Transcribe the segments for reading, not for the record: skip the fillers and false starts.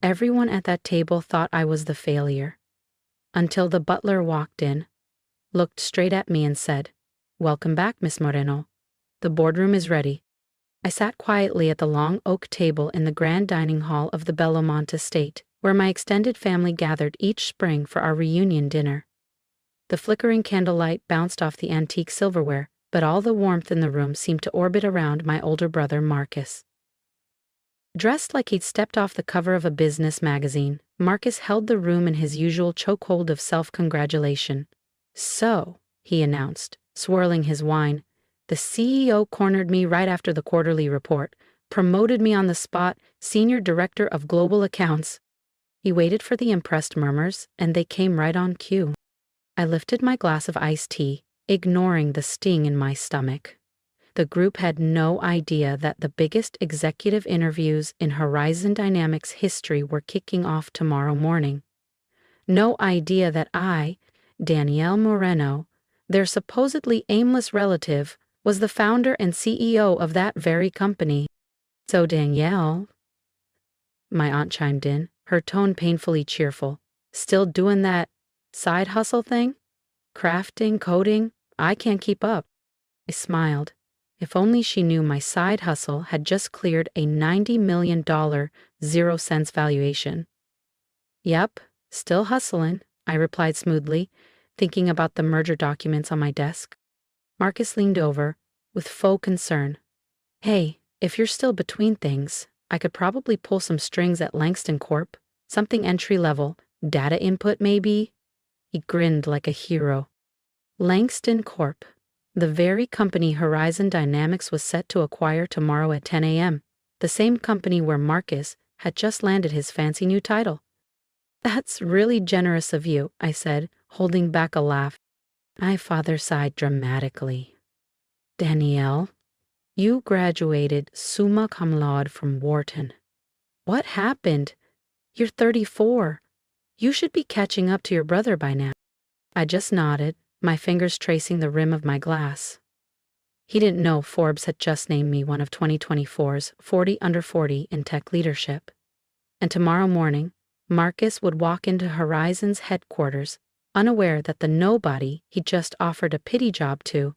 Everyone at that table thought I was the failure. Until the butler walked in, looked straight at me and said, "Welcome back, Miss Moreno. The boardroom is ready." I sat quietly at the long oak table in the grand dining hall of the Bellomont estate, where my extended family gathered each spring for our reunion dinner. The flickering candlelight bounced off the antique silverware, but all the warmth in the room seemed to orbit around my older brother Marcus. Dressed like he'd stepped off the cover of a business magazine, Marcus held the room in his usual chokehold of self-congratulation. "So," he announced, swirling his wine, "the CEO cornered me right after the quarterly report, promoted me on the spot, Senior Director of Global Accounts." He waited for the impressed murmurs, and they came right on cue. I lifted my glass of iced tea, ignoring the sting in my stomach. The group had no idea that the biggest executive interviews in Horizon Dynamics history were kicking off tomorrow morning. No idea that I, Danielle Moreno, their supposedly aimless relative, was the founder and CEO of that very company. "So Danielle," my aunt chimed in, her tone painfully cheerful, "still doing that side hustle thing? Crafting, coding? I can't keep up." I smiled. If only she knew my side hustle had just cleared a $90 million 0 cents valuation. "Yep, still hustling," I replied smoothly, thinking about the merger documents on my desk. Marcus leaned over, with faux concern. "Hey, if you're still between things, I could probably pull some strings at Langston Corp. Something entry-level, data input maybe?" He grinned like a hero. Langston Corp., the very company Horizon Dynamics was set to acquire tomorrow at 10 a.m., the same company where Marcus had just landed his fancy new title. "That's really generous of you," I said, holding back a laugh. My father sighed dramatically. "Danielle, you graduated summa cum laude from Wharton. What happened? You're 34. You should be catching up to your brother by now." I just nodded, my fingers tracing the rim of my glass. He didn't know Forbes had just named me one of 2024's 40 under 40 in tech leadership. And tomorrow morning, Marcus would walk into Horizon's headquarters, unaware that the nobody he just offered a pity job to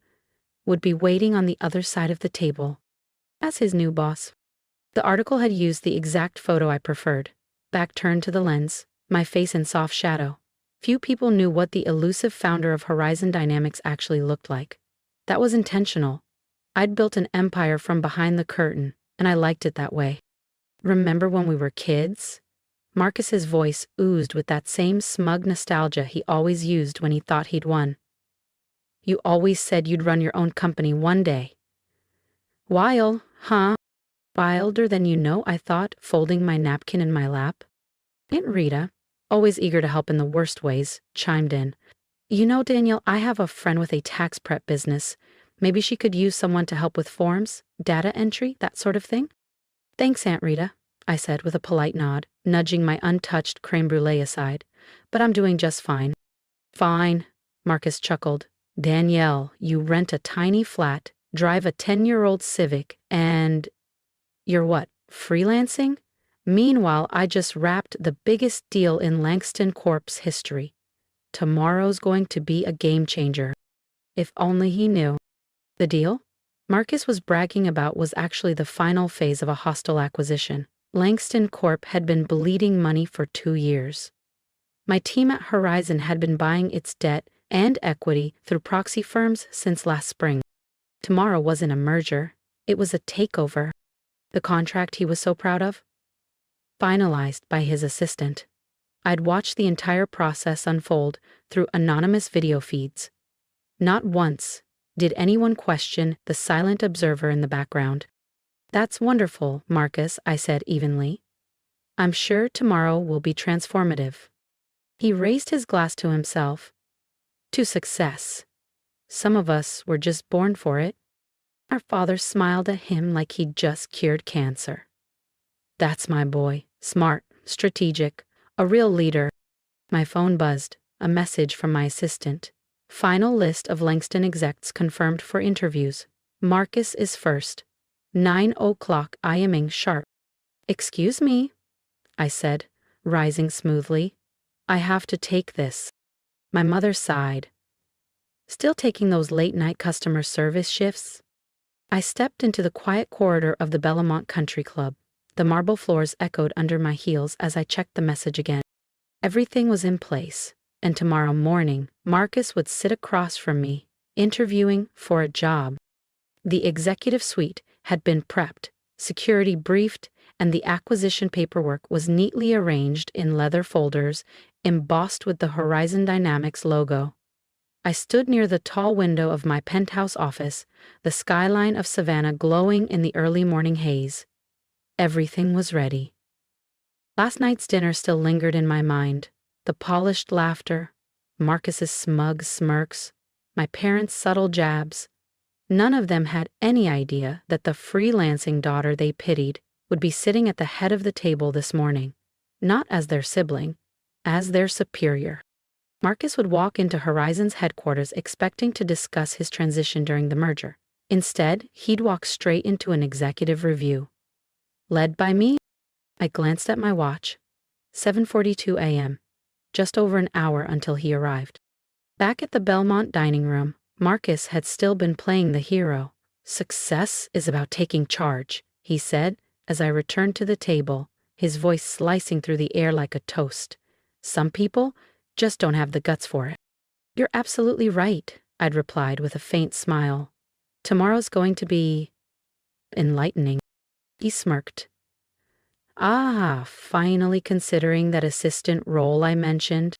would be waiting on the other side of the table as his new boss. The article had used the exact photo I preferred, back turned to the lens, my face in soft shadow. Few people knew what the elusive founder of Horizon Dynamics actually looked like. That was intentional. I'd built an empire from behind the curtain, and I liked it that way. "Remember when we were kids?" Marcus's voice oozed with that same smug nostalgia he always used when he thought he'd won. "You always said you'd run your own company one day." "Wild, huh?" "Wilder than you know," I thought, folding my napkin in my lap. Aunt Rita, always eager to help in the worst ways, chimed in. "You know, Danielle, I have a friend with a tax prep business. Maybe she could use someone to help with forms, data entry, that sort of thing." "Thanks, Aunt Rita," I said with a polite nod, nudging my untouched creme brulee aside. "But I'm doing just fine." "Fine," Marcus chuckled. "Danielle, you rent a tiny flat, drive a 10-year-old Civic, and you're what, freelancing? Meanwhile, I just wrapped the biggest deal in Langston Corp's history. Tomorrow's going to be a game changer." If only he knew. The deal Marcus was bragging about was actually the final phase of a hostile acquisition. Langston Corp had been bleeding money for 2 years. My team at Horizon had been buying its debt and equity through proxy firms since last spring. Tomorrow wasn't a merger, it was a takeover. The contract he was so proud of? Finalized by his assistant. I'd watched the entire process unfold through anonymous video feeds. Not once did anyone question the silent observer in the background. "That's wonderful, Marcus," I said evenly. "I'm sure tomorrow will be transformative." He raised his glass to himself. "To success. Some of us were just born for it." Our father smiled at him like he'd just cured cancer. "That's my boy. Smart, strategic, a real leader." My phone buzzed, a message from my assistant. "Final list of Langston execs confirmed for interviews. Marcus is first. 9 o'clock IMing sharp." "Excuse me," I said, rising smoothly. I have to take this. My mother sighed. Still taking those late-night customer service shifts? I stepped into the quiet corridor of the Bellamont Country Club. The marble floors echoed under my heels as I checked the message again. Everything was in place, and tomorrow morning, Marcus would sit across from me, interviewing for a job. The executive suite had been prepped, security briefed, and the acquisition paperwork was neatly arranged in leather folders embossed with the Horizon Dynamics logo. I stood near the tall window of my penthouse office, the skyline of Savannah glowing in the early morning haze. Everything was ready. Last night's dinner still lingered in my mind. The polished laughter, Marcus's smug smirks, my parents' subtle jabs. None of them had any idea that the freelancing daughter they pitied would be sitting at the head of the table this morning, not as their sibling, as their superior. Marcus would walk into Horizon's headquarters expecting to discuss his transition during the merger. Instead, he'd walk straight into an executive review. Led by me? I glanced at my watch. 7:42 a.m. Just over an hour until he arrived. Back at the Belmont dining room, Marcus had still been playing the hero. "Success is about taking charge," he said as I returned to the table, his voice slicing through the air like a toast. "Some people just don't have the guts for it." "You're absolutely right," I'd replied with a faint smile. "Tomorrow's going to be enlightening." He smirked. "Ah, finally considering that assistant role I mentioned?"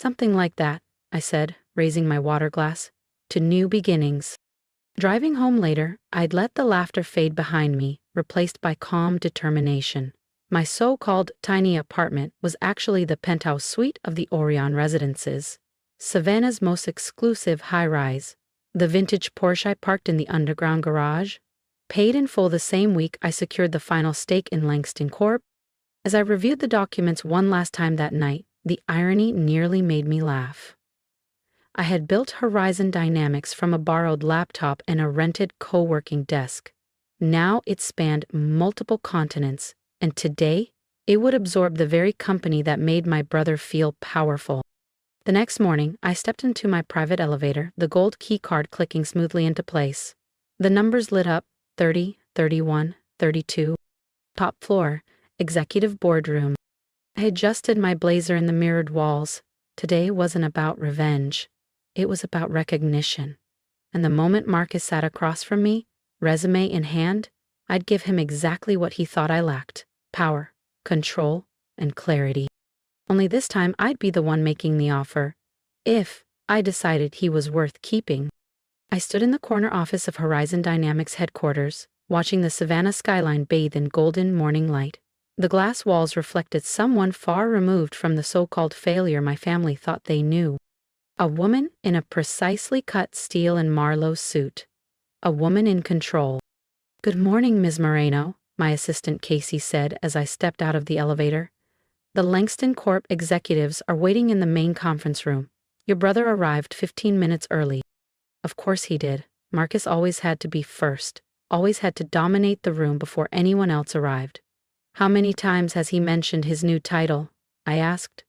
"Something like that," I said, raising my water glass. "To new beginnings." Driving home later, I'd let the laughter fade behind me, replaced by calm determination. My so-called tiny apartment was actually the penthouse suite of the Orion Residences, Savannah's most exclusive high-rise. The vintage Porsche I parked in the underground garage, paid in full the same week I secured the final stake in Langston Corp. As I reviewed the documents one last time that night, the irony nearly made me laugh. I had built Horizon Dynamics from a borrowed laptop and a rented co-working desk. Now it spanned multiple continents, and today it would absorb the very company that made my brother feel powerful. The next morning, I stepped into my private elevator, the gold key card clicking smoothly into place. The numbers lit up: 30, 31, 32. Top floor, executive boardroom. I adjusted my blazer in the mirrored walls. Today wasn't about revenge. It was about recognition. And the moment Marcus sat across from me, resume in hand, I'd give him exactly what he thought I lacked: power, control, and clarity. Only this time I'd be the one making the offer, if I decided he was worth keeping. I stood in the corner office of Horizon Dynamics headquarters, watching the Savannah skyline bathe in golden morning light. The glass walls reflected someone far removed from the so-called failure my family thought they knew. A woman in a precisely cut steel and Marlowe suit. A woman in control. "Good morning, Ms. Moreno," my assistant Casey said as I stepped out of the elevator. "The Langston Corp executives are waiting in the main conference room. Your brother arrived 15 minutes early." Of course he did. Marcus always had to be first, always had to dominate the room before anyone else arrived. "How many times has he mentioned his new title?" I asked.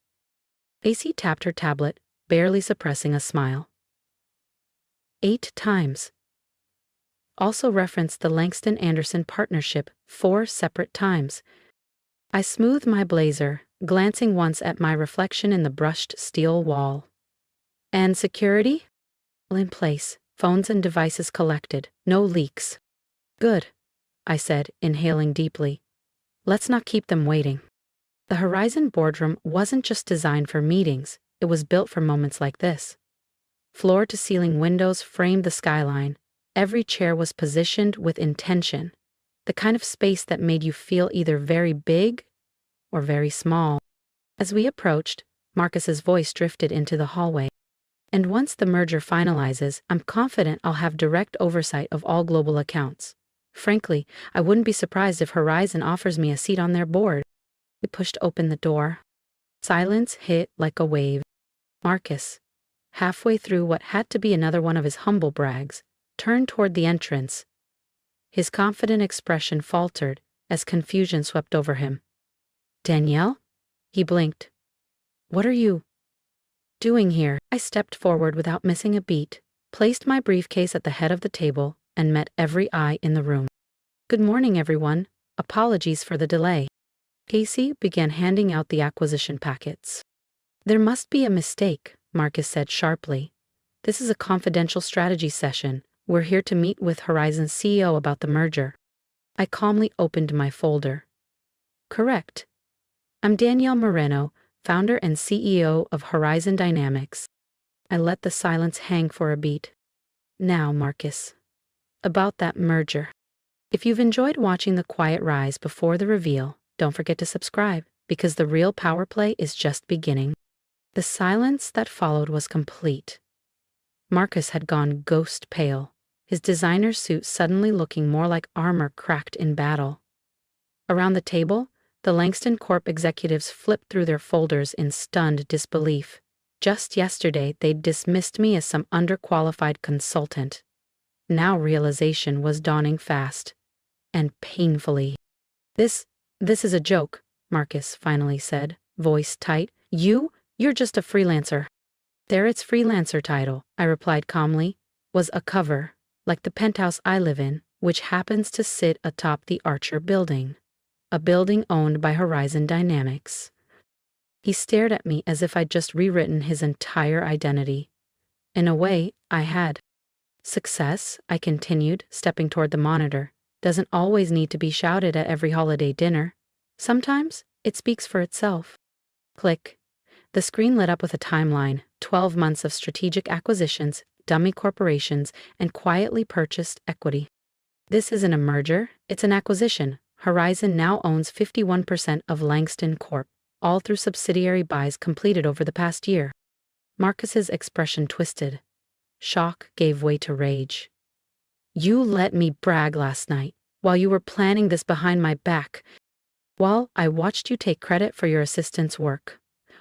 Casey tapped her tablet, barely suppressing a smile. 8 times. Also referenced the Langston-Anderson partnership 4 separate times. I smoothed my blazer, glancing once at my reflection in the brushed steel wall. "And security?" "All in place, phones and devices collected, no leaks." "Good," I said, inhaling deeply. "Let's not keep them waiting." The Horizon boardroom wasn't just designed for meetings. It was built for moments like this. Floor-to-ceiling windows framed the skyline. Every chair was positioned with intention, the kind of space that made you feel either very big or very small. As we approached, Marcus's voice drifted into the hallway. "And once the merger finalizes, I'm confident I'll have direct oversight of all global accounts. Frankly, I wouldn't be surprised if Horizon offers me a seat on their board." We pushed open the door. Silence hit like a wave. Marcus, halfway through what had to be another one of his humble brags, turned toward the entrance. His confident expression faltered as confusion swept over him. "Danielle?" He blinked. What are you doing here? I stepped forward without missing a beat, placed my briefcase at the head of the table, and met every eye in the room. Good morning, everyone. Apologies for the delay. Casey began handing out the acquisition packets. There must be a mistake, Marcus said sharply. This is a confidential strategy session. We're here to meet with Horizon's CEO about the merger. I calmly opened my folder. Correct. I'm Danielle Moreno, founder and CEO of Horizon Dynamics. I let the silence hang for a beat. Now, Marcus. About that merger. If you've enjoyed watching the quiet rise before the reveal, don't forget to subscribe, because the real power play is just beginning. The silence that followed was complete. Marcus had gone ghost pale, his designer suit suddenly looking more like armor cracked in battle. Around the table, the Langston Corp executives flipped through their folders in stunned disbelief. Just yesterday, they'd dismissed me as some underqualified consultant. Now realization was dawning fast, and painfully. This is a joke, Marcus finally said, voice tight. You're just a freelancer. There, its freelancer title, I replied calmly, was a cover, like the penthouse I live in, which happens to sit atop the Archer building, a building owned by Horizon Dynamics. He stared at me as if I'd just rewritten his entire identity. In a way, I had. Success, I continued, stepping toward the monitor, doesn't always need to be shouted at every holiday dinner. Sometimes, it speaks for itself. Click. The screen lit up with a timeline, 12 months of strategic acquisitions, dummy corporations, and quietly purchased equity. This isn't a merger, it's an acquisition. Horizon now owns 51% of Langston Corp, all through subsidiary buys completed over the past year. Marcus's expression twisted. Shock gave way to rage. You let me brag last night, while you were planning this behind my back. While I watched you take credit for your assistant's work.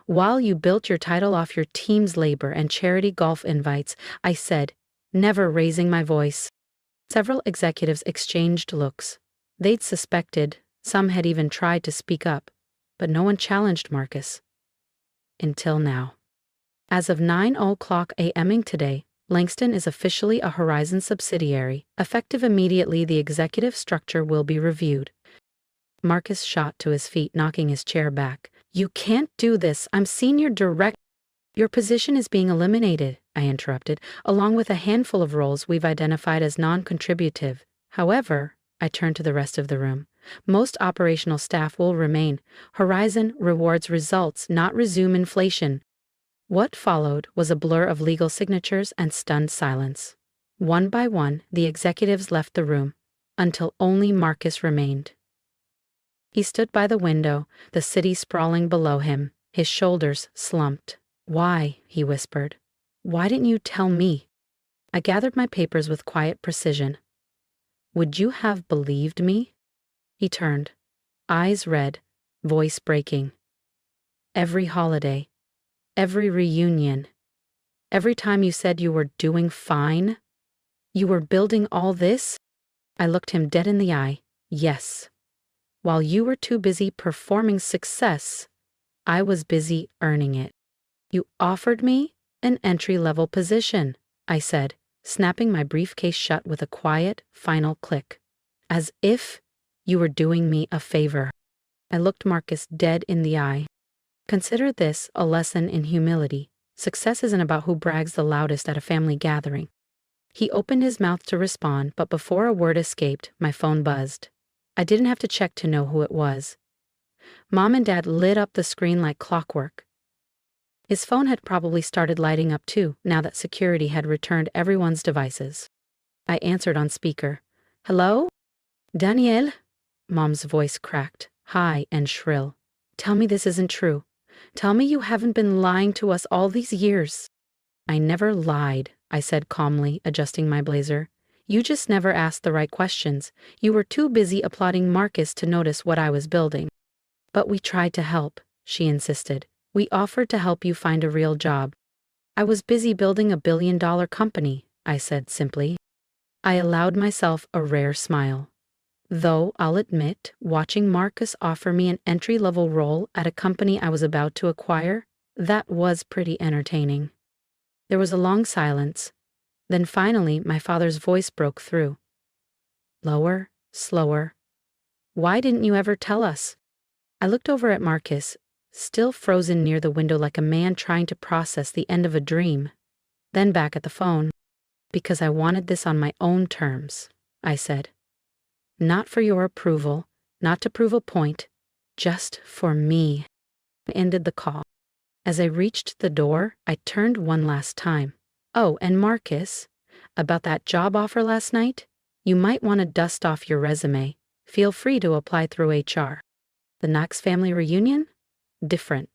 While you built your title off your team's labor and charity golf invites, I said, never raising my voice. Several executives exchanged looks. They'd suspected, some had even tried to speak up, but no one challenged Marcus. Until now. As of 9:00 a.m. today, Langston is officially a Horizon subsidiary. Effective immediately, the executive structure will be reviewed. Marcus shot to his feet, knocking his chair back. You can't do this. I'm senior director. Your position is being eliminated, I interrupted, along with a handful of roles we've identified as non-contributive. However, I turned to the rest of the room. Most operational staff will remain. Horizon rewards results, not resume inflation. What followed was a blur of legal signatures and stunned silence. One by one, the executives left the room, until only Marcus remained. He stood by the window, the city sprawling below him, his shoulders slumped. Why? He whispered. Why didn't you tell me? I gathered my papers with quiet precision. Would you have believed me? He turned, eyes red, voice breaking. Every holiday, every reunion, every time you said you were doing fine, you were building all this? I looked him dead in the eye. Yes. While you were too busy performing success, I was busy earning it. You offered me an entry-level position, I said, snapping my briefcase shut with a quiet, final click. As if you were doing me a favor. I looked Marcus dead in the eye. Consider this a lesson in humility. Success isn't about who brags the loudest at a family gathering. He opened his mouth to respond, but before a word escaped, my phone buzzed. I didn't have to check to know who it was. Mom and Dad lit up the screen like clockwork. His phone had probably started lighting up too, now that security had returned everyone's devices. I answered on speaker. Hello? Danielle? Mom's voice cracked, high and shrill. Tell me this isn't true. Tell me you haven't been lying to us all these years. I never lied, I said calmly, adjusting my blazer. You just never asked the right questions. You were too busy applauding Marcus to notice what I was building. But we tried to help, she insisted. We offered to help you find a real job. I was busy building a billion-dollar company, I said simply. I allowed myself a rare smile. Though I'll admit, watching Marcus offer me an entry-level role at a company I was about to acquire, that was pretty entertaining. There was a long silence. Then finally, my father's voice broke through. Lower, slower. Why didn't you ever tell us? I looked over at Marcus, still frozen near the window like a man trying to process the end of a dream. Then back at the phone. Because I wanted this on my own terms, I said. Not for your approval, not to prove a point, just for me. I ended the call. As I reached the door, I turned one last time. Oh, and Marcus, about that job offer last night? You might want to dust off your resume. Feel free to apply through HR. The Knox family reunion? Different.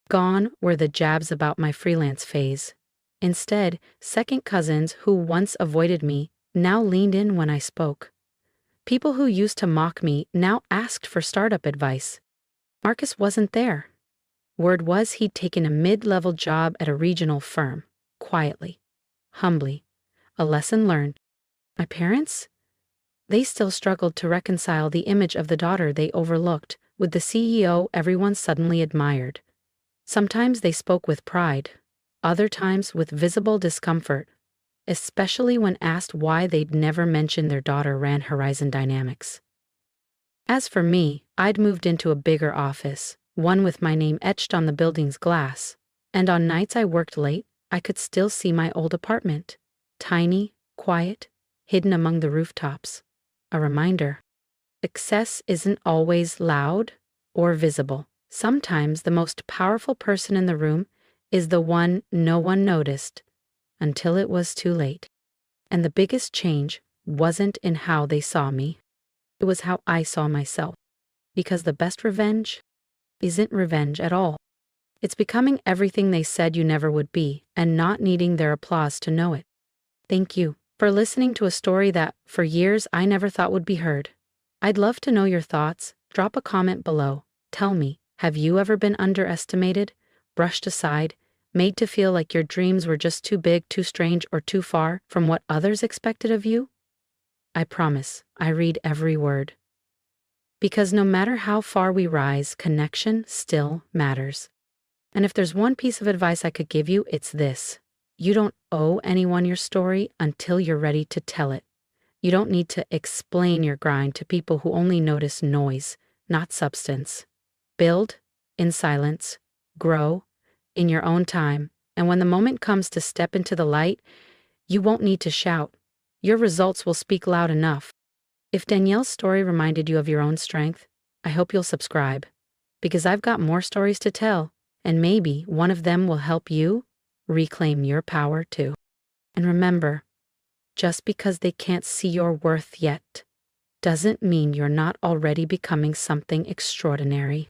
Gone were the jabs about my freelance phase. Instead, second cousins who once avoided me now leaned in when I spoke. People who used to mock me now asked for startup advice. Marcus wasn't there. Word was he'd taken a mid-level job at a regional firm, quietly, humbly. A lesson learned. My parents? They still struggled to reconcile the image of the daughter they overlooked with the CEO everyone suddenly admired. Sometimes they spoke with pride, other times with visible discomfort, especially when asked why they'd never mentioned their daughter ran Horizon Dynamics. As for me, I'd moved into a bigger office, one with my name etched on the building's glass, and on nights I worked late, I could still see my old apartment, tiny, quiet, hidden among the rooftops. A reminder. Success isn't always loud or visible. Sometimes the most powerful person in the room is the one no one noticed until it was too late. And the biggest change wasn't in how they saw me. It was how I saw myself. Because the best revenge isn't revenge at all. It's becoming everything they said you never would be and not needing their applause to know it. Thank you for listening to a story that, for years, I never thought would be heard. I'd love to know your thoughts. Drop a comment below. Tell me, have you ever been underestimated, brushed aside, made to feel like your dreams were just too big, too strange, or too far from what others expected of you? I promise, I read every word. Because no matter how far we rise, connection still matters. And if there's one piece of advice I could give you, it's this. You don't owe anyone your story until you're ready to tell it. You don't need to explain your grind to people who only notice noise, not substance. Build in silence, grow in your own time, and when the moment comes to step into the light, you won't need to shout. Your results will speak loud enough. If Danielle's story reminded you of your own strength, I hope you'll subscribe, because I've got more stories to tell, and maybe one of them will help you reclaim your power too. And remember, just because they can't see your worth yet, doesn't mean you're not already becoming something extraordinary.